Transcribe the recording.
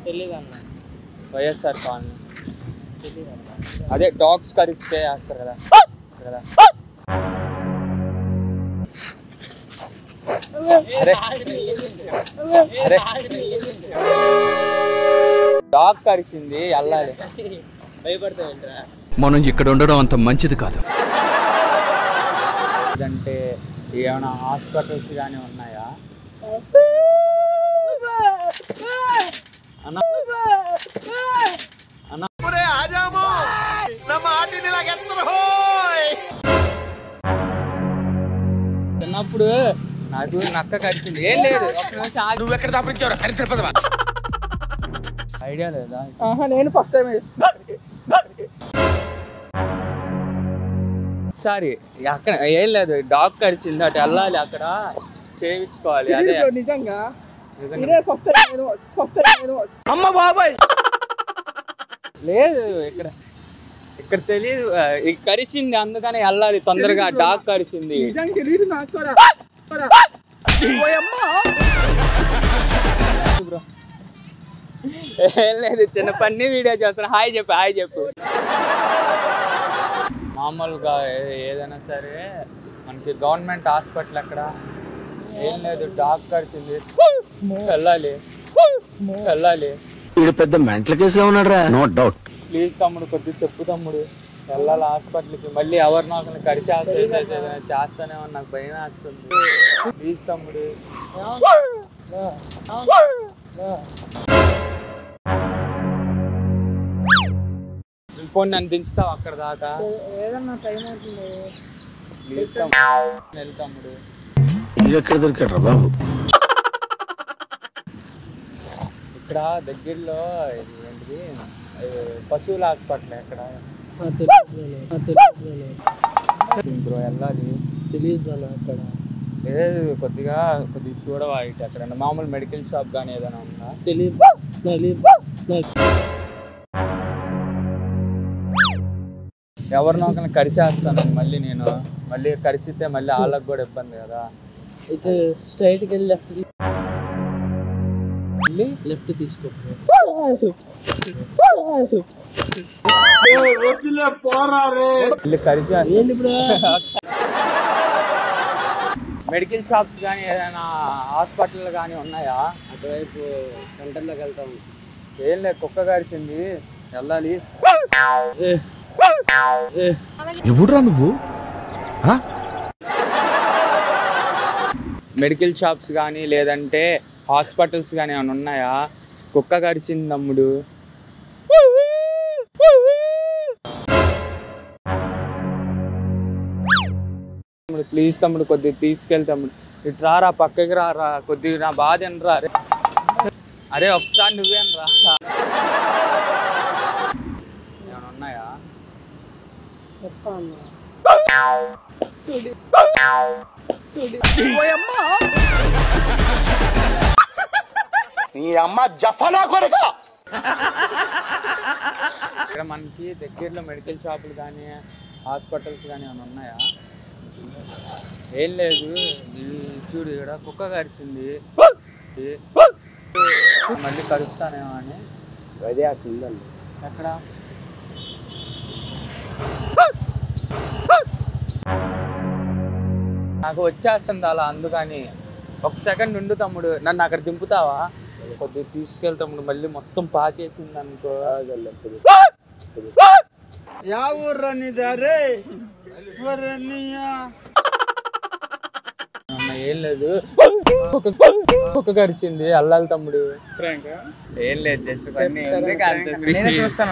తెలీదన్న. YSR colony. అదే dogs కరిస్తే వేస్తారు కదా. డాగ్ కరిసింది వెళ్ళాలి. భయపడతావేంట్రా? మనం ఇక్కడ ఉండడం అంత మంచిది కాదు. అంటే ఏమైనా హాస్పిటల్స్ కానీ ఉన్నాయా అన్న? చిన్నప్పుడు నాకు నక్క కరిచింది. ఏం లేదు, నువ్వు ఎక్కడ దాపించావు? ఐడియా లేదా? నేను ఫస్ట్ టైం సారీ అక్కడ ఏం లేదు, డాగ్ కరిచింది అటు వెళ్ళాలి, అక్కడ చేయించుకోవాలి. అదే నిజంగా అమ్మ బాబాయ్ లేదు, ఇక్కడ తెలియదు. కరిచింది అందుకని వెళ్ళాలి తొందరగా. డాగ్ కరిచింది. బ్రో ఏం లేదు, చిన్న పన్ని వీడియో చేస్తాను. హాయ్ చెప్పు. మామూలుగా ఏదైనా సరే మనకి గవర్నమెంట్ హాస్పిటల్ అక్కడ ఏం లేదు, డాగ్ కరిచింది వెళ్ళాలి. వీడు పెద్ద మెంటల్ కేసులో ఉన్నాడు రా. No doubt. ప్లీజ్ తమ్ముడు కొద్దిగా చెప్పు తమ్ముడు, వెళ్ళాలి హాస్పిటల్కి. మళ్ళీ ఎవరు నాకు కరిచి చేస్తానే నాకు భయం వేస్తుంది. ప్లీజ్ తమ్ముడు. పోనీ నన్ను దించుతావు అక్కడ దాకా? ఏదన్నా టైం అవుతుంది. ప్లీజ్ తమ్ముడు, తమ్ముడు. ఎక్కడ దొరికాడు రా బాబు? ఇక్కడ దగ్గరలో ఏంటిది పశువుల హాస్పిటల్ ఎక్కడ బ్రో? వెళ్ళాలి. తెలియదు అక్కడ. లేదు, కొద్దిగా చూడవా ఇటు అక్కడ మామూలు మెడికల్ షాప్ కానీ ఏదైనా ఉందా? తెలియదు. ఎవరినో ఒకరిని కరిచేస్తాను మళ్ళీ నేను. మళ్ళీ కరిచితే మళ్ళీ వాళ్ళకి కూడా ఇబ్బంది కదా. ఇటు స్ట్రైట్కి వెళ్ళి లెఫ్ట్ తీసుకో. మెడికల్ షాప్స్ కానీ ఏదైనా హాస్పిటల్ కానీ ఉన్నాయా? అటువైపు సెంటర్లోకి వెళ్తాం. ఏం లేదు, కుక్క కరిచింది వెళ్ళాలి. ఎవడురా నువ్వు? మెడికల్ షాప్స్ కానీ లేదంటే హాస్పిటల్స్ కానీ ఏమైనా ఉన్నాయా? కుక్క కరిచింది తమ్ముడు. ప్లీజ్ తమ్ముడు కొద్దిగా తీసుకెళ్ళి తమ్ముడు. ఇటు రారా, పక్కకి రారా, కొద్దిగా నా బాధ ఎనరా. అరే ఒకసారి నువ్వేనరా. ఏమైనా ఉన్నాయా? ఇక్కడ మనకి దగ్గరలో మెడికల్ షాపులు కానీ హాస్పిటల్స్ కానీ ఏమైనా ఉన్నాయా? ఏం లేదు, చూడు ఇక్కడ కుక్క కరిచింది, మళ్ళీ కరుస్తానేమో అని. అదే అట్లుందండి. ఎక్కడ? నాకు వచ్చేస్తుంది అలా, అందుకని ఒక సెకండ్ ఉండు తమ్ముడు. నన్ను అక్కడ దింపుతావా? కొద్దిగా తీసుకెళ్ళి తమ్ముడు. మళ్ళీ మొత్తం పాకేసింది అనుకో. ఏం లేదు, కుక్క కరిచింది అల్లాలి తమ్ముడు. ఏం లేదు, జస్ట్ చూస్తా.